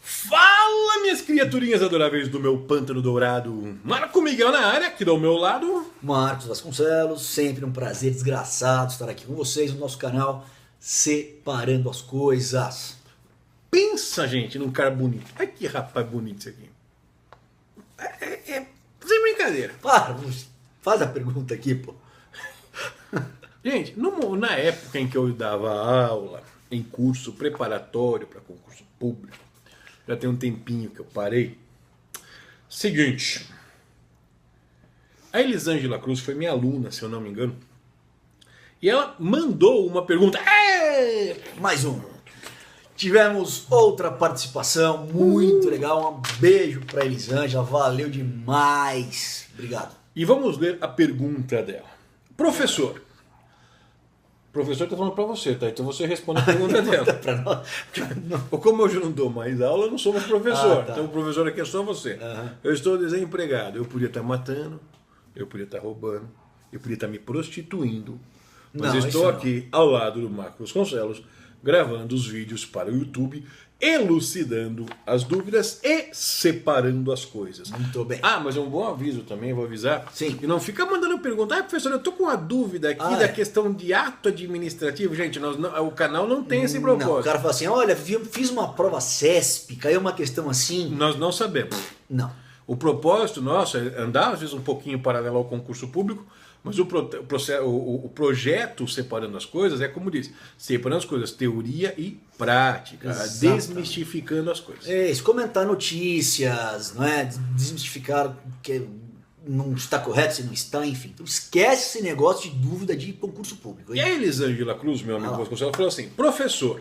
Fala, minhas criaturinhas adoráveis do meu pântano dourado. Marco Miguel na área, aqui do meu lado. Marcos Vasconcelos, sempre um prazer desgraçado estar aqui com vocês no nosso canal Separando as Coisas. Pensa, gente, num cara bonito. Ai, que rapaz bonito isso aqui. Sem brincadeira. Para, faz a pergunta aqui, pô. Gente, na época em que eu dava aula em curso preparatório para concurso público, já tem um tempinho que eu parei. Seguinte, a Elisângela Cruz foi minha aluna, se eu não me engano, e ela mandou uma pergunta. Mais um. Tivemos outra participação muito legal. Um beijo pra Elisângela, valeu demais. Obrigado. E vamos ler a pergunta dela. Professor. O professor está falando para você, tá? Então você responde a pergunta dela. Pra nós. Ou como eu já não dou mais aula, eu não sou mais professor. Tá. Então o professor aqui é só você. Uhum. Eu estou desempregado. Eu podia estar matando, eu podia estar roubando, eu podia estar me prostituindo. Mas Não, estou isso aqui ao lado do Marcos Vasconcelos, gravando os vídeos para o YouTube, elucidando as dúvidas e separando as coisas. Muito bem. Ah, mas é um bom aviso também, vou avisar. Sim. E não fica mandando pergunta. Ah, professor, eu tô com uma dúvida aqui da questão de ato administrativo. Gente, o canal não tem esse propósito. Não, o cara fala assim, olha, fiz uma prova CESP, caiu uma questão assim. Nós não sabemos. Não. O propósito nosso é andar, às vezes, um pouquinho paralelo ao concurso público, mas o projeto Separando as Coisas é como diz, separando as coisas, teoria e prática, desmistificando as coisas. É isso, comentar notícias, não é? Desmistificar que não está correto, se não está, enfim. Então esquece esse negócio de dúvida de concurso público. Hein? E a Elisângela Cruz, meu amigo Vasconcelos, falou assim, professor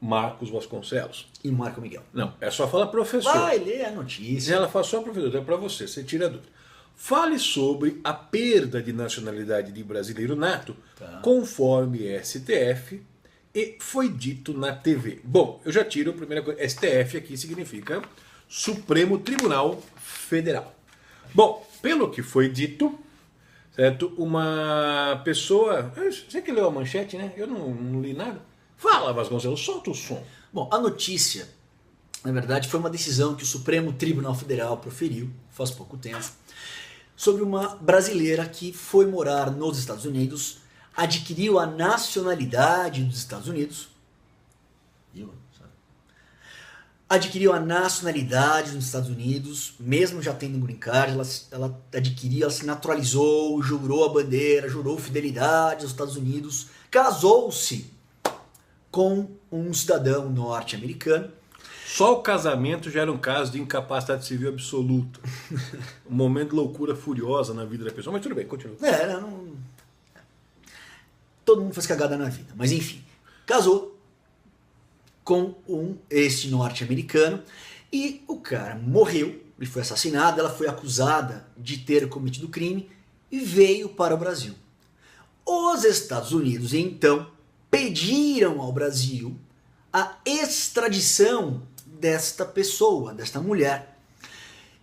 Marcos Vasconcelos. E Marco Miguel. Não, é só falar professor. Vai ler a E notícia. ela fala só professor, então é para você, você tira a dúvida. Fale sobre a perda de nacionalidade de brasileiro nato, conforme STF, e foi dito na TV. Bom, eu já tiro a primeira coisa. STF aqui significa Supremo Tribunal Federal. Bom, pelo que foi dito, certo? Uma pessoa... Você que leu a manchete, né? Eu não li nada. Fala, Vasconcelos, solta o som. Bom, a notícia, na verdade, foi uma decisão que o Supremo Tribunal Federal proferiu, faz pouco tempo, sobre uma brasileira que foi morar nos Estados Unidos, adquiriu a nacionalidade dos Estados Unidos, adquiriu a nacionalidade dos Estados Unidos, mesmo já tendo green card, ela adquiriu, ela se naturalizou, jurou a bandeira, jurou fidelidade aos Estados Unidos, casou-se com um cidadão norte-americano. Só o casamento já era um caso de incapacidade civil absoluta. Um momento de loucura furiosa na vida da pessoa. Mas tudo bem, continua. Todo mundo faz cagada na vida. Mas enfim, casou com este norte-americano e o cara morreu, ele foi assassinado, ela foi acusada de ter cometido crime e veio para o Brasil. Os Estados Unidos, então, pediram ao Brasil a extradição desta pessoa, desta mulher.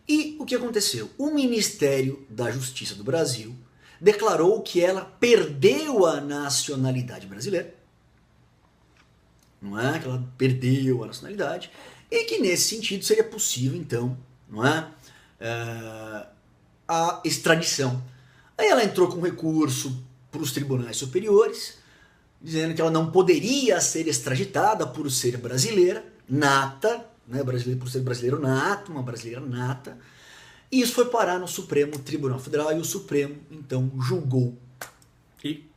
E o que aconteceu? O Ministério da Justiça do Brasil declarou que ela perdeu a nacionalidade brasileira. Não é? Que ela perdeu a nacionalidade. E que nesse sentido seria possível, então, não é? A extradição. Aí ela entrou com recurso para os tribunais superiores, dizendo que ela não poderia ser extraditada por ser brasileira, nata, né, por ser brasileiro nato, uma brasileira nata. E isso foi parar no Supremo Tribunal Federal e o Supremo, então, julgou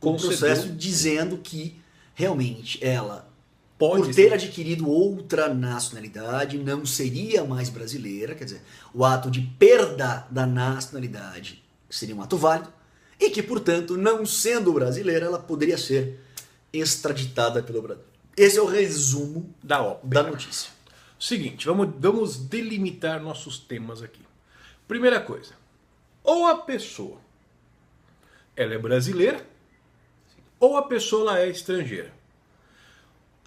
o processo dizendo que realmente ela, por ter adquirido outra nacionalidade, não seria mais brasileira, quer dizer, o ato de perda da nacionalidade seria um ato válido e que, portanto, não sendo brasileira, ela poderia ser extraditada pelo Brasil. Esse é o resumo da notícia. Seguinte, vamos delimitar nossos temas aqui. Primeira coisa, ou a pessoa ela é brasileira, ou a pessoa ela é estrangeira.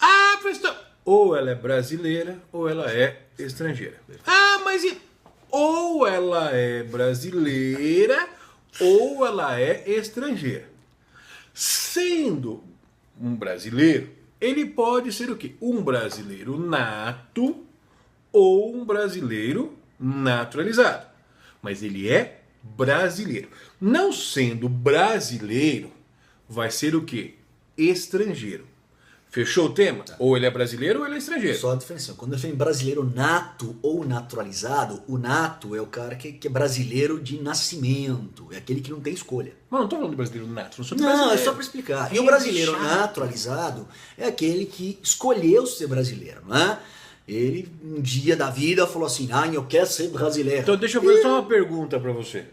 Ah, professor, ou ela é brasileira, ou ela é estrangeira. Ah, mas ou ela é brasileira, ou ela é estrangeira. Sendo um brasileiro, ele pode ser o quê? Um brasileiro nato ou um brasileiro naturalizado. Mas ele é brasileiro. Não sendo brasileiro, vai ser o quê? Estrangeiro. Fechou o tema? Tá. Ou ele é brasileiro ou ele é estrangeiro. Só a diferença. Quando eu falo em brasileiro nato ou naturalizado, o nato é o cara que é brasileiro de nascimento. É aquele que não tem escolha. Mas não estou falando de brasileiro nato. Não, é só para explicar. E o brasileiro naturalizado é aquele que escolheu ser brasileiro, não é? Ele, um dia da vida, falou assim, eu quero ser brasileiro. Então deixa eu fazer só uma pergunta para você.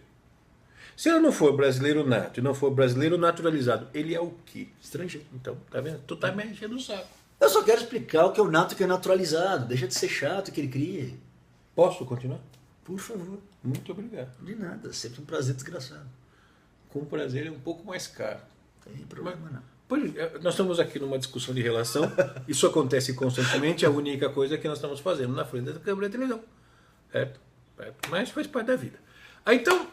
Se ele não for brasileiro nato e não for brasileiro naturalizado, ele é o quê? Estrangeiro. Então, tá vendo? Tu tá me enchendo o saco. Eu só quero explicar o que é o nato e o que é naturalizado. Deixa de ser chato que ele cria. Posso continuar? Por favor. Muito obrigado. De nada, sempre um prazer desgraçado. Com prazer é um pouco mais caro. Não tem problema não. Pois, nós estamos aqui numa discussão de relação, isso acontece constantemente, a única coisa que nós estamos fazendo na frente da câmera de televisão. Certo? Mas faz parte da vida. Então,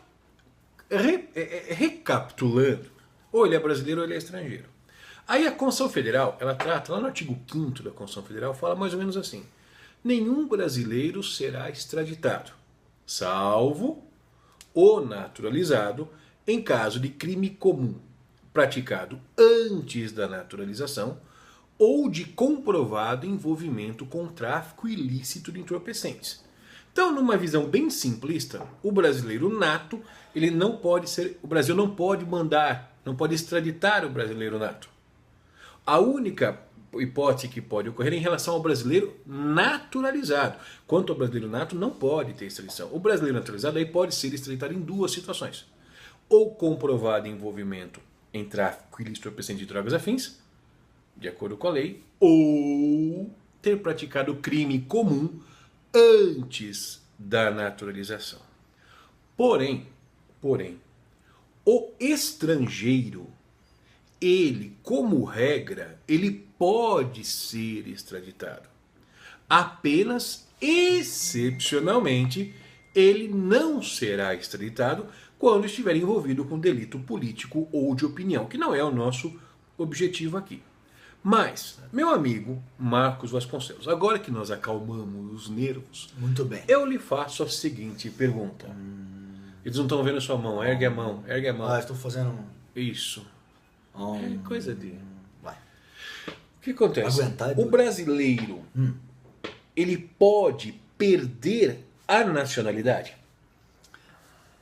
recapitulando, ou ele é brasileiro ou ele é estrangeiro. Aí a Constituição Federal, ela trata, lá no artigo 5º da Constituição Federal, fala mais ou menos assim: nenhum brasileiro será extraditado, salvo o naturalizado, em caso de crime comum praticado antes da naturalização ou de comprovado envolvimento com tráfico ilícito de entorpecentes. Então, numa visão bem simplista, o brasileiro nato, ele não pode ser, o Brasil não pode mandar, não pode extraditar o brasileiro nato. A única hipótese que pode ocorrer é em relação ao brasileiro naturalizado. Quanto ao brasileiro nato, não pode ter extradição. O brasileiro naturalizado aí pode ser extraditado em duas situações: ou comprovado envolvimento em tráfico ilícito de entorpecentes de drogas afins, de acordo com a lei, ou ter praticado crime comum antes da naturalização. Porém, o estrangeiro, ele, como regra, ele pode ser extraditado. Apenas, excepcionalmente, ele não será extraditado quando estiver envolvido com delito político ou de opinião, que não é o nosso objetivo aqui. Mas, meu amigo Marcos Vasconcelos, agora que nós acalmamos os nervos, muito bem, eu lhe faço a seguinte pergunta. Eles não estão vendo a sua mão, ergue a mão, ergue a mão. Estou fazendo isso. É coisa de... Vai. O que acontece? O brasileiro, ele pode perder a nacionalidade?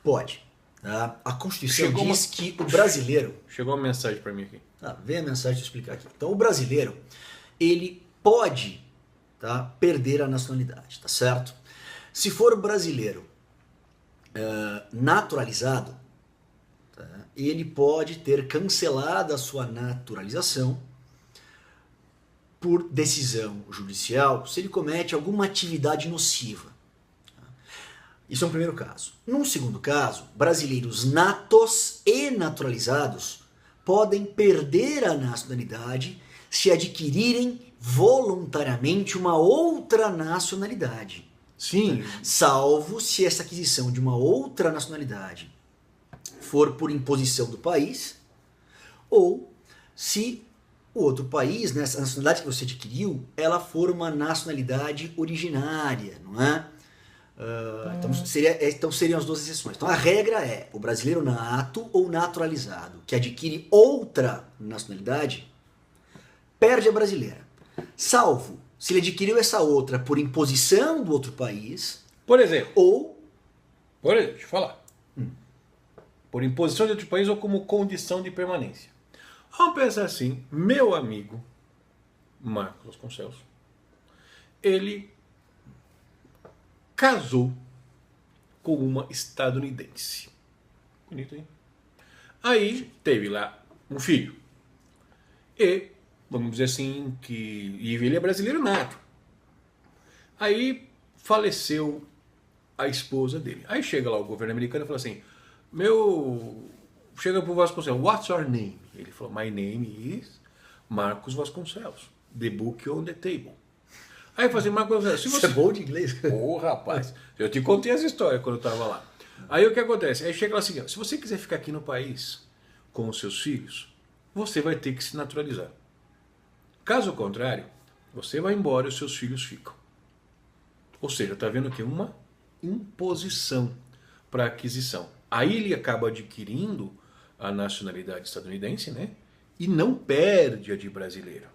Pode. A Constituição diz que o brasileiro... Chegou uma mensagem para mim aqui. Vem a mensagem de explicar aqui. Então, o brasileiro, ele pode perder a nacionalidade, tá certo? Se for brasileiro naturalizado, ele pode ter cancelado a sua naturalização por decisão judicial se ele comete alguma atividade nociva. Isso é um primeiro caso. Num segundo caso, brasileiros natos e naturalizados podem perder a nacionalidade se adquirirem voluntariamente uma outra nacionalidade. Sim. Salvo se essa aquisição de uma outra nacionalidade for por imposição do país, ou se o outro país, né, essa nacionalidade que você adquiriu, ela for uma nacionalidade originária, não é? Então seriam as duas exceções. Então a regra é o brasileiro nato ou naturalizado que adquire outra nacionalidade perde a brasileira, salvo se ele adquiriu essa outra por imposição do outro país, por exemplo, deixa eu falar, por imposição de outro país ou como condição de permanência. Vamos pensar assim, meu amigo Marcos Vasconcelos, ele casou com uma estadunidense. Bonito, hein? Aí teve lá um filho. E, vamos dizer assim, e ele é brasileiro nato. Aí faleceu a esposa dele. Aí chega lá o governo americano e fala assim, chega pro Vasconcelos, what's your name? Ele falou, my name is Marcos Vasconcelos. The book on the table. Aí eu falei assim, Marcos Vasconcelos, se você... é bom de inglês? Rapaz, eu te contei essa história quando eu estava lá. Aí o que acontece? Aí chega lá assim, se você quiser ficar aqui no país com os seus filhos, você vai ter que se naturalizar. Caso contrário, você vai embora e os seus filhos ficam. Ou seja, está vendo aqui uma imposição para aquisição. Aí ele acaba adquirindo a nacionalidade estadunidense, né? E não perde a de brasileiro.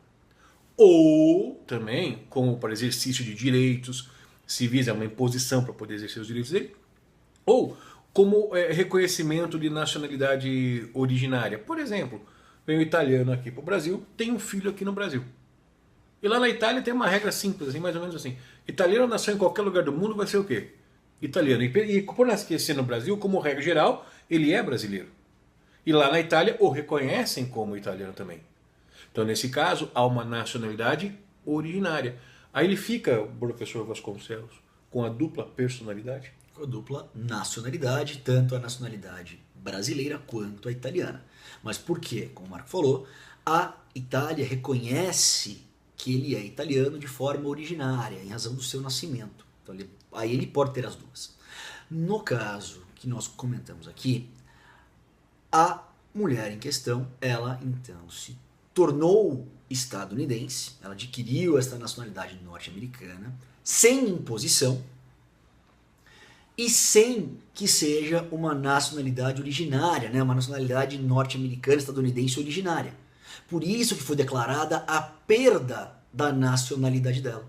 Ou também, como para exercício de direitos civis, é uma imposição para poder exercer os direitos dele. Ou como reconhecimento de nacionalidade originária. Por exemplo, vem um italiano aqui para o Brasil, tem um filho aqui no Brasil. E lá na Itália tem uma regra simples, assim, mais ou menos assim. Italiano nasceu em qualquer lugar do mundo, vai ser o quê? Italiano. E por nascer no Brasil, como regra geral, ele é brasileiro. E lá na Itália o reconhecem como italiano também. Então, nesse caso, há uma nacionalidade originária. Aí ele fica, professor Vasconcelos, com a dupla personalidade. Com a dupla nacionalidade, tanto a nacionalidade brasileira quanto a italiana. Mas por quê? Como o Marco falou, a Itália reconhece que ele é italiano de forma originária, em razão do seu nascimento. Então, aí ele pode ter as duas. No caso que nós comentamos aqui, a mulher em questão, ela então se tornou estadunidense, ela adquiriu essa nacionalidade norte-americana, sem imposição e sem que seja uma nacionalidade originária, né? Uma nacionalidade norte-americana, estadunidense originária. Por isso que foi declarada a perda da nacionalidade dela.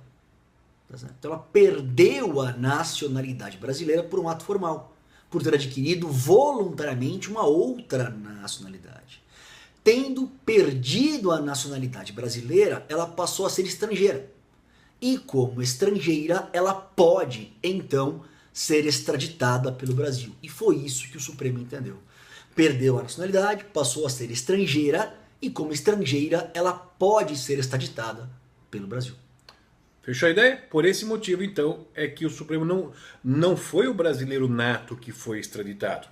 Então ela perdeu a nacionalidade brasileira por um ato formal, por ter adquirido voluntariamente uma outra nacionalidade. Tendo perdido a nacionalidade brasileira, ela passou a ser estrangeira. E como estrangeira, ela pode, então, ser extraditada pelo Brasil. E foi isso que o Supremo entendeu. Perdeu a nacionalidade, passou a ser estrangeira, e como estrangeira, ela pode ser extraditada pelo Brasil. Fechou a ideia? Por esse motivo, então, é que o Supremo não foi o brasileiro nato que foi extraditado.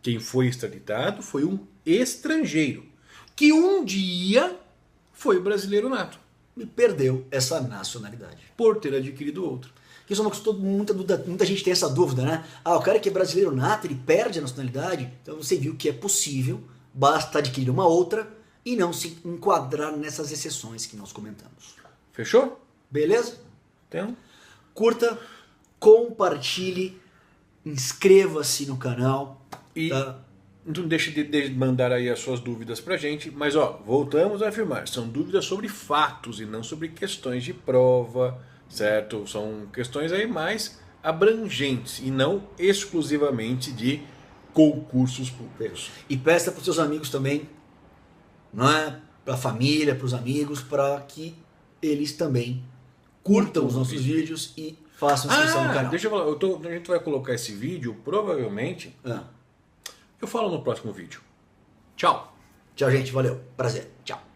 Quem foi extraditado foi um estrangeiro, que um dia foi brasileiro nato. E perdeu essa nacionalidade. Por ter adquirido outro. Isso é uma coisa que muita gente tem essa dúvida, né? Ah, o cara que é brasileiro nato, ele perde a nacionalidade. Então você viu que é possível, basta adquirir uma outra e não se enquadrar nessas exceções que nós comentamos. Fechou? Beleza? Então, curta, compartilhe, inscreva-se no canal. E não deixe de mandar aí as suas dúvidas pra gente. Mas ó, voltamos a afirmar, são dúvidas sobre fatos e não sobre questões de prova, certo? São questões aí mais abrangentes e não exclusivamente de concursos públicos. E peça para os seus amigos também, não é? Para a família, para os amigos, para que eles também curtam os nossos vídeos e façam inscrição no canal. Deixa eu falar, a gente vai colocar esse vídeo, provavelmente, eu falo no próximo vídeo. Tchau. Tchau, gente. Valeu. Prazer. Tchau.